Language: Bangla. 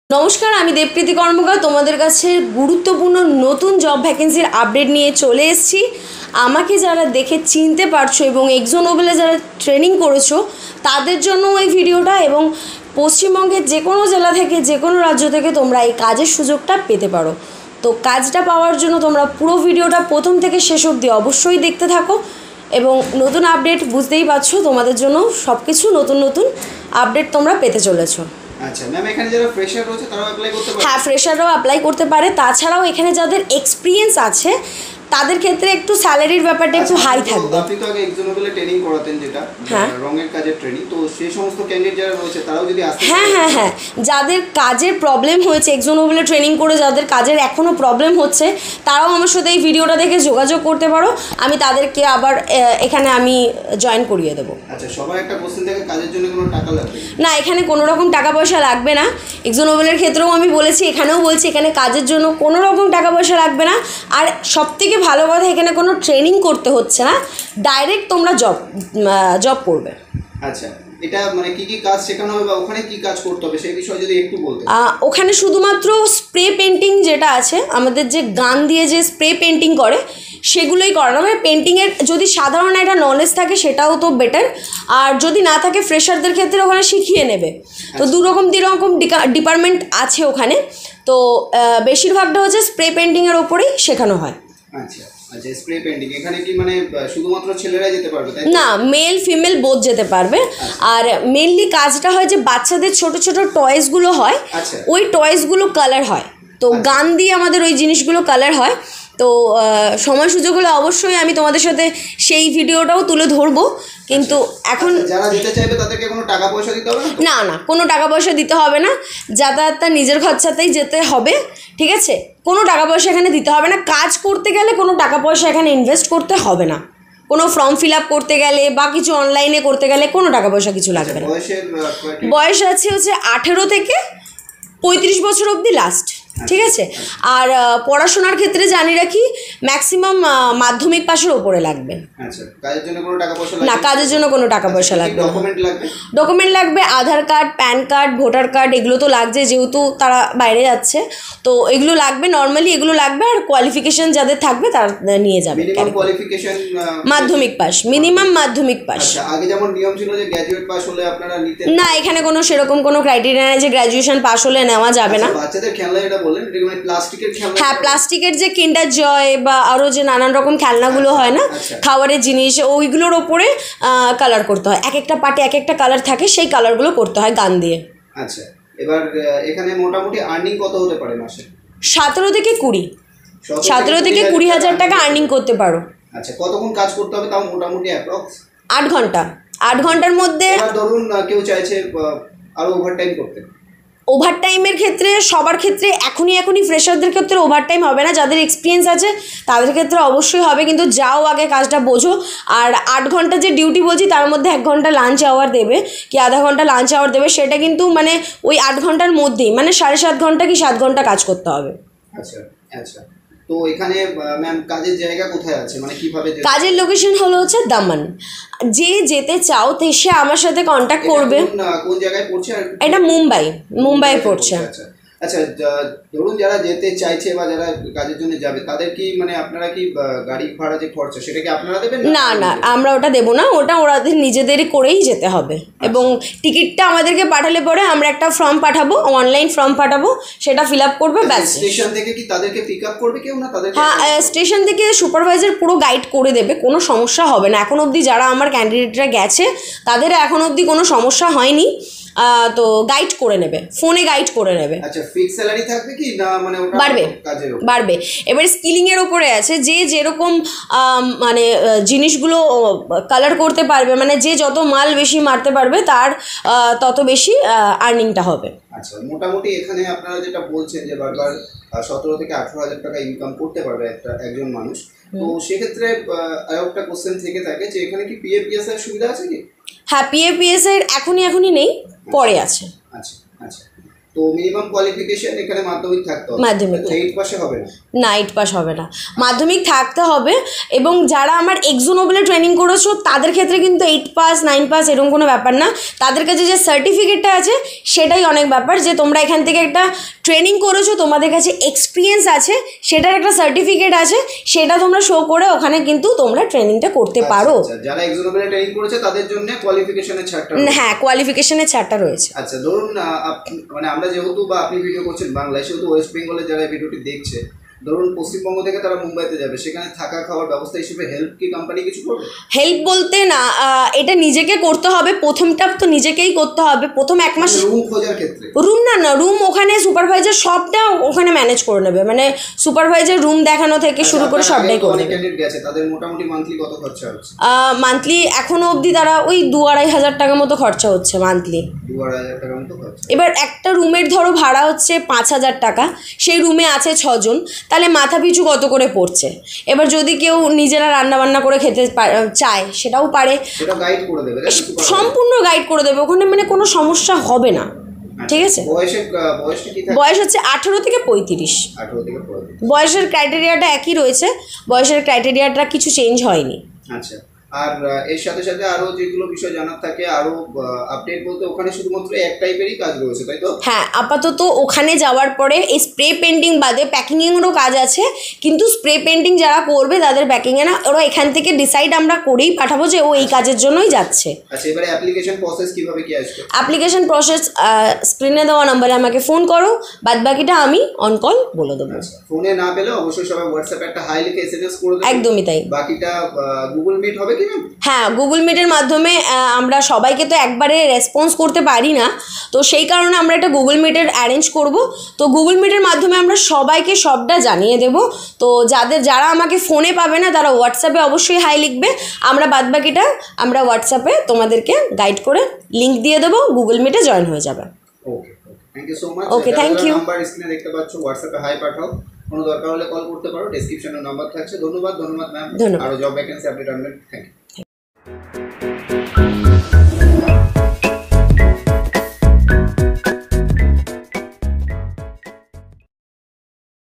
নমস্কার, আমি দেবপ্রীতি কর্মকার তোমাদের কাছে গুরুত্বপূর্ণ নতুন জব ভ্যাকেন্সির আপডেট নিয়ে চলে এসেছি। আমাকে যারা দেখে চিনতে পারছো এবং এক্সোনোবেলে যারা ট্রেনিং করেছো তাদের জন্য এই ভিডিওটা, এবং পশ্চিমবঙ্গের যে কোনো জেলা থেকে যে কোনো রাজ্য থেকে তোমরা এই কাজের সুযোগটা পেতে পারো। তো কাজটা পাওয়ার জন্য তোমরা পুরো ভিডিওটা প্রথম থেকে শেষ অবধি অবশ্যই দেখতে থাকো, এবং নতুন আপডেট বুঝতেই পারছো তোমাদের জন্য সব কিছু নতুন নতুন আপডেট তোমরা পেতে চলেছো। আচ্ছা ম্যাম, এখানে যারা ফ্রেশার রয়েছে তারাও অ্যাপ্লাই করতে পারে? হ্যাঁ, ফ্রেশাররাও অ্যাপ্লাই করতে পারে। তাছাড়াও এখানে যাদের এক্সপিরিয়েন্স আছে তাদের ক্ষেত্রে একটু স্যালারির ব্যাপারটা একটু হাই থাকবে। আপনি তো আগে এক্সোনোবেলে ট্রেনিং করাতেন, যেটা রঙের কাজের ট্রেনিং, তো সেই সমস্ত ক্যান্ডিডেট যারা রয়েছে তারাও যদি আসতে হ্যাঁ, যাদের কাজের প্রবলেম হয়েছে এক্সোনোবেলে ট্রেনিং করে, যাদের কাজের এখনও প্রবলেম হচ্ছে, তারাও আমার সাথে এই ভিডিওটা দেখে যোগাযোগ করতে পারো। আমি তাদেরকে আবার এখানে আমি জয়েন করিয়ে দেবো। আচ্ছা, সবার একটা কোশ্চেন থাকে, কাজের জন্য কোনো টাকা লাগবে না? এখানে কোনো রকম টাকা পয়সা লাগবে না। এক্সোনোবেলের ক্ষেত্রেও আমি বলেছি, এখানেও বলছি, এখানে কাজের জন্য কোনো রকম টাকা পয়সা লাগবে না। আর সবথেকে ভালো কথা, এখানে কোনো ট্রেনিং করতে হচ্ছে না, ডাইরেক্ট তোমরা জব করবে। আচ্ছা, এটা মানে কি কি কাজ শেখানো হবে বা ওখানে কি কাজ করতে হবে সেই বিষয়ে যদি একটু বলতে। ওখানে শুধুমাত্র স্প্রে পেন্টিং যেটা আছে, আমাদের যে গান দিয়ে যে স্প্রে পেন্টিং করে সেগুলোই করানো। মানে পেন্টিংয়ের যদি সাধারণ একটা নলেজ থাকে সেটাও তো বেটার, আর যদি না থাকে ফ্রেশারদের ক্ষেত্রে ওখানে শিখিয়ে নেবে। তো দুরকম ডিপার্টমেন্ট আছে ওখানে। তো বেশিরভাগটা হচ্ছে স্প্রে পেন্টিংয়ের ওপরেই শেখানো হয়। আচ্ছা আচ্ছা, স্প্রে পেন্টিং এখানে কি মানে শুধুমাত্র ছেলেরাই যেতে পারবে তাই না? মেল ফিমেল বোথ যেতে পারবে। আর মেনলি কাজটা হয় যে বাচ্চাদের ছোট ছোট টয়েসগুলো হয়, ওই টয়েসগুলো কালার হয়। তো গান দিয়ে আমাদের ওই জিনিসগুলো কালার হয়। তো সময় সুযোগ হলে অবশ্যই আমি তোমাদের সাথে সেই ভিডিওটাও তুলে ধরবো, কিন্তু এখন যারা যেতে চাইবে তাদেরকে কোনো টাকা পয়সা দিতে হবে না? না, কোনো টাকা পয়সা দিতে হবে না। যাতায়াতটা নিজের খরচাতেই যেতে হবে, ঠিক আছে? কোনো টাকা পয়সা এখানে দিতে হবে না। কাজ করতে গেলে কোনো টাকা পয়সা এখানে ইনভেস্ট করতে হবে না। কোনো ফর্ম ফিল আপ করতে গেলে বা কিছু অনলাইনে করতে গেলে কোনো টাকা পয়সা কিছু লাগবে না। বয়স আছে হচ্ছে 18 থেকে 35 বছর অবধি লাস্ট, ঠিক আছে? আর পড়াশোনার ক্ষেত্রে জানি রাখি ম্যাক্সিমাম মাধ্যমিক পাশের ওপরে লাগবে। আচ্ছা, কাজের জন্য কোনো টাকা পয়সা না, কাজের জন্য কোনো টাকা পয়সা লাগবে না। ডকুমেন্ট লাগবে Aadhaar card, PAN card, voter card, এগুলো তো লাগছে যেহেতু তারা বাইরে যাচ্ছে। তো এগুলো লাগবে, নর্মালি এগুলো লাগবে। আর কোয়ালিফিকেশন যাদের থাকবে তারা নিয়ে যাবে। মাধ্যমিক পাস, মিনিমাম মাধ্যমিক পাস। আগে যেমন নিয়ম ছিল যে গ্র্যাজুয়েট পাস হলে আপনারা নিতেন, না, এখানে কোনো সেরকম কোনো ক্রাইটেরিয়া নেই যে গ্র্যাজুয়েশন পাস হলে নেওয়া যাবে না। বাচ্চাদের খেলনা এটা বললেন, এটা মানে প্লাস্টিকের খেলনা? হ্যাঁ, প্লাস্টিকের যে কিন্ডার জয় বা আরও যে নানান রকম খেলনাগুলো হয় না, খাবারের জিনিস, ওইগুলোর ওপরে কালার করতে হয়। এক একটা পার্টে এক একটা কালার থাকে, সেই কালারগুলো করতে হয় গান দিয়ে। আচ্ছা, এবার এখানে মোটামুটি আর্নিং কত হতে পারে মাসে? 17 থেকে 20, 17 থেকে 20,000 টাকা আর্নিং করতে পারো। আচ্ছা, কতক্ষণ কাজ করতে হবে তাও মোটামুটি অ্যাপ্রক্স? 8 ঘন্টা। 8 ঘন্টার মধ্যে ধরুন কেউ চাইছে আরও ওভারটাইম করতে। ওভারটাইমের ক্ষেত্রে সবার ক্ষেত্রে এখনই ফ্রেশারদের ক্ষেত্রে ওভারটাইম হবে না। যাদের এক্সপিরিয়েন্স আছে তাদের ক্ষেত্রে অবশ্যই হবে, কিন্তু যাও আগে কাজটা বোঝো। আর 8 ঘন্টা যে ডিউটি বলছি তার মধ্যে 1 ঘন্টা লাঞ্চ আওয়ার দেবে কি আধা ঘন্টা লাঞ্চ আওয়ার দেবে, সেটা কিন্তু মানে ওই 8 ঘন্টার মধ্যেই মানে 7.5 ঘন্টা কি 7 ঘন্টা কাজ করতে হবে। আচ্ছা আচ্ছা, তো এখানে ম্যাম কাজের জায়গা কোথায় আছে, মানে কিভাবে? কাজের লোকেশন হলো হচ্ছে দামান। যে যেতে চাও তো সে আমার সাথে কন্ট্যাক্ট করবে। কোন জায়গায় পড়ছে? এটা মুম্বাই পড়ছে। আচ্ছা, ধরুন যারা যেতে চাইছে বা যারা কাজের জন্য যাবে তাদের কি মানে আপনারা কি গাড়ি ভাড়া যে খরচা সেটা কি আপনারা দেবেন? না না, আমরা ওটা দেবো না, ওটা ওরাদের নিজেদেরই করেই যেতে হবে। এবং টিকিটটা আমাদেরকে পাঠালে পরে আমরা একটা ফর্ম পাঠাবো, অনলাইন ফর্ম পাঠাবো, সেটা ফিল আপ করবে, ব্যাস। স্টেশন থেকে কি তাদেরকে পিক আপ করবে কেউ না তাদেরকে? হ্যাঁ, স্টেশন থেকে সুপারভাইজার পুরো গাইড করে দেবে, কোনো সমস্যা হবে না। এখন অবধি যারা আমার ক্যান্ডিডেটরা গেছে তাদের এখন অবধি কোনো সমস্যা হয়নি। তো গাইড করে নেবে, ফোনে গাইড করে নেবে। আচ্ছা, ফিক্স স্যালারি থাকবে কি না? মানে ওটা বাড়বে। এবার স্কিলিংয়ের ওপরে আছে, যে যেরকম মানে জিনিসগুলো কালার করতে পারবে, মানে যে যত মাল বেশি মারতে পারবে তার তত বেশি আর্নিংটা হবে। আচ্ছা, মোটামুটি এখানে আপনারা যেটা বলছেন যে বারবার 17 থেকে 18,000 টাকা ইনকাম করতে পারবে একজন মানুষ, তো সেক্ষেত্রে আরেকটা কোশ্চেন থেকে থাকে যে এখানে কি পিএফপিএস এর সুবিধা আছে কি? হ্যাঁ, পিএফপিএস এর এখনই নেই, পরে আছে। আচ্ছা আচ্ছা, তো মিনিমাম কোয়ালিফিকেশন এখানে মাধ্যমিক থাকতে হবে, মাধ্যমিক তো 8 পাশে হবে না? না, 8 পাস হবে না, মাধ্যমিক থাকতে হবে। এবং যারা আমার এক্সো নোবেলে ট্রেনিং করেছো তাদের ক্ষেত্রে কিন্তু 8 পাস 9 পাস এরকম কোনো ব্যাপার না, তাদের কাছে যে সার্টিফিকেটটা আছে সেটাই অনেক ব্যাপার, যে তোমরা এখান থেকে একটা ট্রেনিং করেছো, তোমাদের কাছে এক্সপিরিয়েন্স আছে, সেটার একটা সার্টিফিকেট আছে, সেটা তোমরা শো করে ওখানে কিন্তু তোমরা ট্রেনিংটা করতে পারো। যারা এক্সো নোবেলে ট্রেনিং করেছে তাদের জন্য কোয়ালিফিকেশনের ছাড়টা রয়েছে? হ্যাঁ, কোয়ালিফিকেশনের ছাড়টা রয়েছে। আচ্ছা, ধরুন মানে আমরা যেহেতু বা আপনি ভিডিও করছেন বাংলায়, সেহেতু ওয়েস্ট বেঙ্গলে যারা ভিডিওটি দেখছে, ধরুন পশ্চিমবঙ্গ থেকে তারা মুম্বাইতে যাবে, সেখানে থাকা খাওয়ার ব্যবস্থা হিসেবে হেল্প কি কোম্পানি কিছু করবে? হেল্প বলতে না, এটা নিজেকে করতে হবে, প্রথমটা তো নিজেকেই করতে হবে, প্রথম 1 মাস। রুম খোঁজার ক্ষেত্রে? রুম না, রুম ওখানে সুপারভাইজার সবটা ওখানে ম্যানেজ করে নেবে, মানে সুপারভাইজার রুম দেখানো থেকে শুরু করে সবটাই করে অনেক নেবে। ক্যান্ডিডেট গেছে, তাদের মোটামুটি মান্থলি কত খরচা হচ্ছে? মান্থলি এখনো অবধি তারা ওই 2-2.5 হাজার টাকা মতো খরচা হচ্ছে মান্থলি। 2-2.5 টাকার মতো খরচা। এবার একটা রুমের ধরো ভাড়া হচ্ছে 5,000 টাকা, সেই রুমে আছে 6 জন, তাহলে মাথা পিছু কত করে পড়ছে। এবার যদি কেউ নিজেরা রান্নাবান্না করে খেতে চায় সেটাও পারে, সেটা গাইড করে দেবে, সম্পূর্ণ গাইড করে দেবে ওখানে, মানে কোনো সমস্যা হবে না। ঠিক আছে। বয়সটা কি থাকে? বয়স হচ্ছে 18 থেকে 35। 18 থেকে 35। বয়সের ক্রাইটেরিয়াটা একই রয়েছে, বয়সের ক্রাইটেরিয়াটা কিছু চেঞ্জ হয়নি। আচ্ছা, আর এর সাথে সাথে আরো যেগুলো বিষয় জানার থাকে, আরো আপডেট বলতে ওখানে শুধুমাত্র এক টাইপেরই কাজ রয়েছে, তাই তো? হ্যাঁ, আপাতত ওখানে যাওয়ার পরে এই স্প্রে পেন্টিং বাদে প্যাকিংয়েরও কাজ আছে, কিন্তু স্প্রে পেন্টিং যারা করবে তাদের প্যাকিংয়ে না, ওরা এখান থেকে ডিসাইড আমরা করেই পাঠাবো যে ও এই কাজের জন্যই যাচ্ছে। আচ্ছা, এবারে অ্যাপ্লিকেশন প্রসেস কিভাবে কি আসবে? অ্যাপ্লিকেশন প্রসেস স্ক্রিনে দেওয়া নম্বরে আমাকে ফোন করো, বাদ বাকিটা আমি অন কল বলে দেবো। ফোনে না পেলে অবশ্যই সবাই হোয়াটসঅ্যাপে একটা হাই লিখে এসএমএস করে দেবেন। একদমই তাই। বাকিটা গুগল মিট হবে কি না? হ্যাঁ, গুগল মিটের মাধ্যমে আমরা সবাইকে তো একবারে রেসপন্স করতে পারি না, তো সেই কারণে আমরা একটা গুগল মিটের অ্যারেঞ্জ করব। তো গুগল মিটের মাধ্যমে আমরা সবাইকে সবটা জানিয়ে দেব। তো যারা আমাকে ফোনে পাবে না তারা হোয়াটসঅ্যাপে অবশ্যই হাই লিখবে, আমরা বাদবাকিটা আমরা হোয়াটসঅ্যাপে তোমাদেরকে গাইড করে লিঙ্ক দিয়ে দেবো, গুগল মিটে জয়েন হয়ে যাবে। Okay, thank you so much. Okay, thank you. Number স্ক্রিনে দেখতে পাচ্ছ, হোয়াটসঅ্যাপে হাই পাঠাও, কোনো দরকার হলে কল করতে পারো, ডেসক্রিপশনে নাম্বার থাকছে। ধন্যবাদ ম্যাম। ধন্যবাদ। আরো জব ভ্যাকেন্সি আপডেট আনবেন। Thank you.